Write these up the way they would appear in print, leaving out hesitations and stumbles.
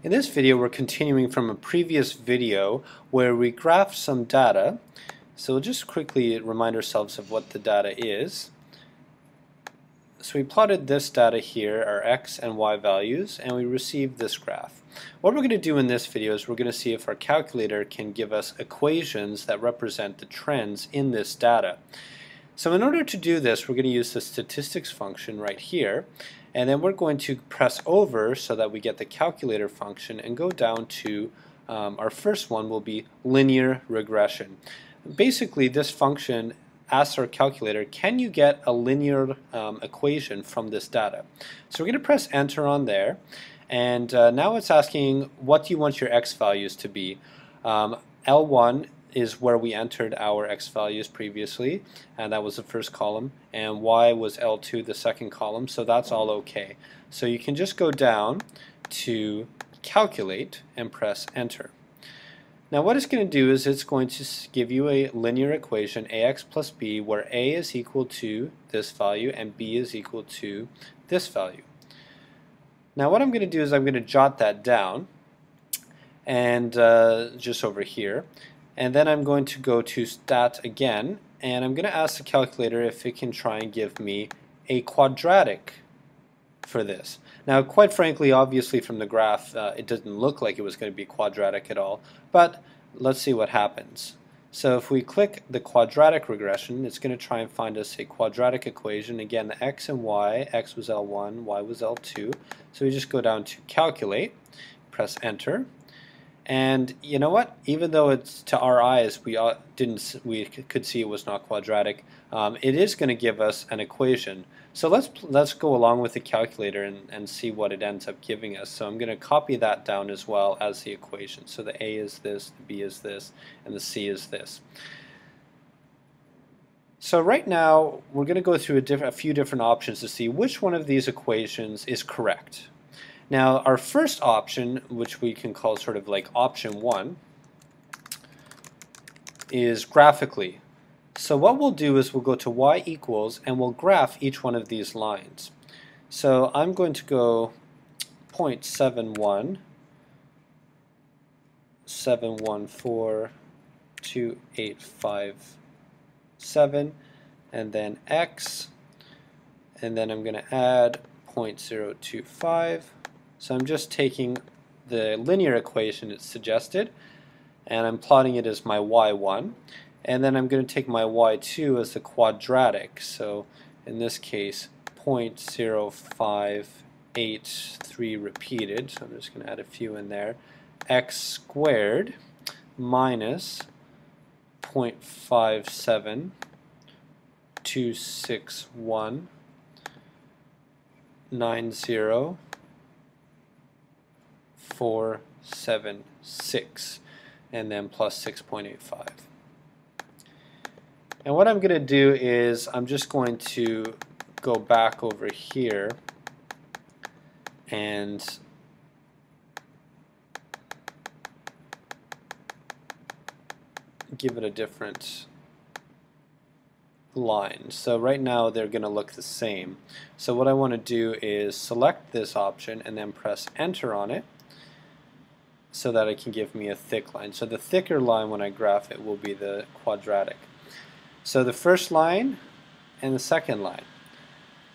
In this video, we're continuing from a previous video where we graphed some data. So we'll just quickly remind ourselves of what the data is. So we plotted this data here, our x and y values, and we received this graph. What we're going to do in this video is we're going to see if our calculator can give us equations that represent the trends in this data. So in order to do this, we're going to use the statistics function right here, and then we're going to press over so that we get the calculator function and go down to our first one will be linear regression. Basically, this function asks our calculator, can you get a linear equation from this data? So we're going to press enter on there, and now it's asking what do you want your x values to be. L1 is where we entered our x values previously, and that was the first column, and y was L2, the second column, so that's all okay. So you can just go down to calculate and press enter. Now what it's going to do is it's going to give you a linear equation, ax plus b, where a is equal to this value and b is equal to this value. Now what I'm going to do is I'm going to jot that down, and just over here. And then I'm going to go to stat again, and I'm going to ask the calculator if it can try and give me a quadratic for this. Now quite frankly, obviously from the graph it didn't look like it was going to be quadratic at all, but let's see what happens. So if we click the quadratic regression, it's going to try and find us a quadratic equation. Again, the x and y, x was L1, y was L2, so we just go down to calculate, press enter. And you know what? Even though it's to our eyes we could see it was not quadratic, it is going to give us an equation. So let's go along with the calculator and see what it ends up giving us. So I'm going to copy that down as well as the equation. So the a is this, the b is this, and the c is this. So right now we're going to go through a few different options to see which one of these equations is correct. Now our first option, which we can call sort of like option 1, is graphically. So what we'll do is we'll go to y equals and we'll graph each one of these lines. So I'm going to go 0.71, 714, 2857, and then x, and then I'm going to add 0.025. So I'm just taking the linear equation it's suggested, and I'm plotting it as my y1, and then I'm going to take my y2 as the quadratic. So in this case 0.0583 repeated, so I'm just going to add a few in there, x squared minus 0.5726190 476, and then plus 6.85. And what I'm going to do is I'm just going to go back over here and give it a different line. So right now they're going to look the same. So what I want to do is select this option and then press enter on it, so that it can give me a thick line. So the thicker line when I graph it will be the quadratic. So the first line and the second line.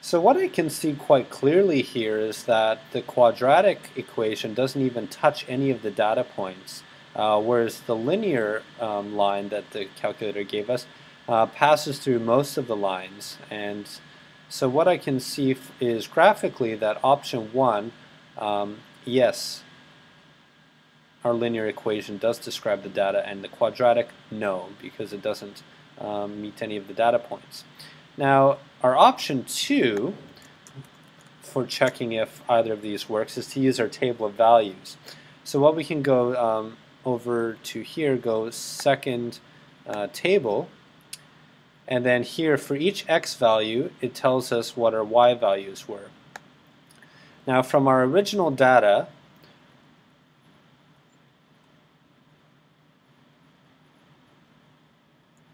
So what I can see quite clearly here is that the quadratic equation doesn't even touch any of the data points, whereas the linear line that the calculator gave us passes through most of the lines. And so what I can see is graphically that option 1, yes, our linear equation does describe the data, and the quadratic, no, because it doesn't meet any of the data points. Now our option 2 for checking if either of these works is to use our table of values. So what we can go over to here, go second table, and then here for each x value it tells us what our y values were. Now from our original data,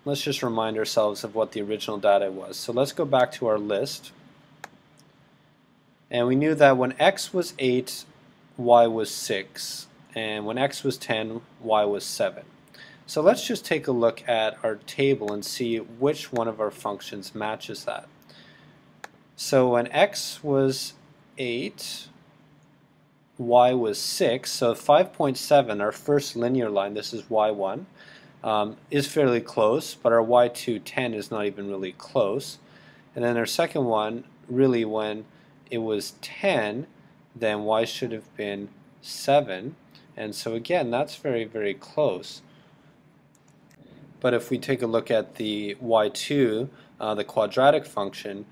let's just remind ourselves of what the original data was. So let's go back to our list, and we knew that when x was 8, y was 6, and when x was 10, y was 7. So let's just take a look at our table and see which one of our functions matches that. So when x was 8, y was 6, so 5.7, our first linear line, this is y1, is fairly close, but our y2, 10, is not even really close. And then our second one, really when it was 10, then y should have been 7. And so again, that's very, very close. But if we take a look at the y2, the quadratic function,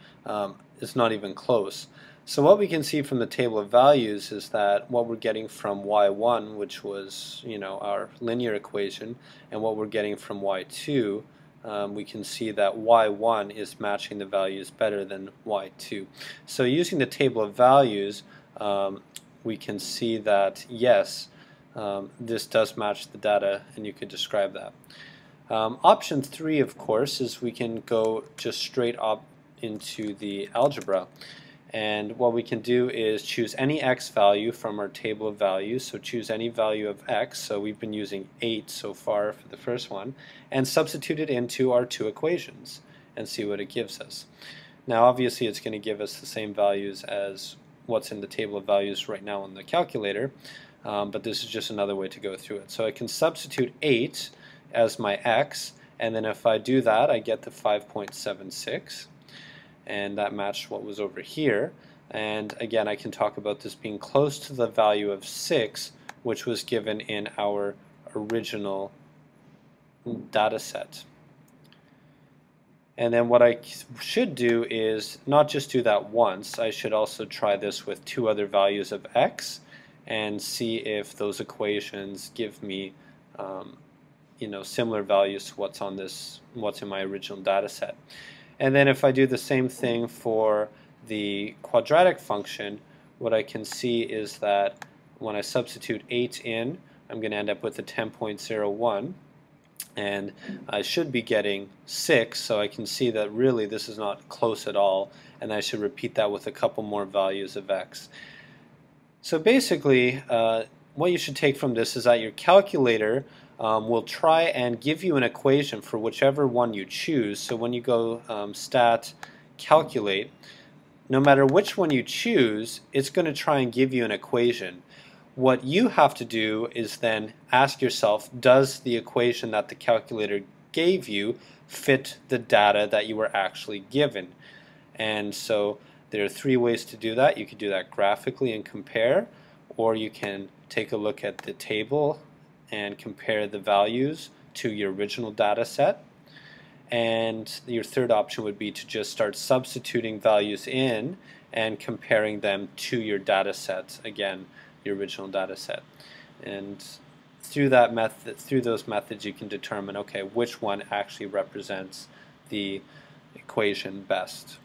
it's not even close. So what we can see from the table of values is that what we're getting from y1, which was, our linear equation, and what we're getting from y2, we can see that y1 is matching the values better than y2. So using the table of values, we can see that yes, this does match the data, and you could describe that. Option 3, of course, is we can go just straight up into the algebra. And what we can do is choose any x value from our table of values. So choose any value of x. So we've been using 8 so far for the first one. And substitute it into our two equations and see what it gives us. Now obviously it's going to give us the same values as what's in the table of values right now on the calculator. But this is just another way to go through it. So I can substitute 8 as my x, and then if I do that, I get the 5.76, and that matched what was over here. And again, I can talk about this being close to the value of 6, which was given in our original data set. And then what I should do is not just do that once, I should also try this with two other values of x and see if those equations give me similar values to what's in my original data set. And then if I do the same thing for the quadratic function, what I can see is that when I substitute 8 in, I'm going to end up with a 10.01, and I should be getting 6, so I can see that really this is not close at all, and I should repeat that with a couple more values of x. So basically, what you should take from this is that your calculator will try and give you an equation for whichever one you choose. So when you go stat calculate, no matter which one you choose, it's going to try and give you an equation. What you have to do is then ask yourself, does the equation that the calculator gave you fit the data that you were actually given? And so there are three ways to do that. You could do that graphically and compare, or you can take a look at the table and compare the values to your original data set. And your third option would be to just start substituting values in and comparing them to your data set, again, your original data set. And through that method, through those methods, you can determine, okay, which one actually represents the equation best.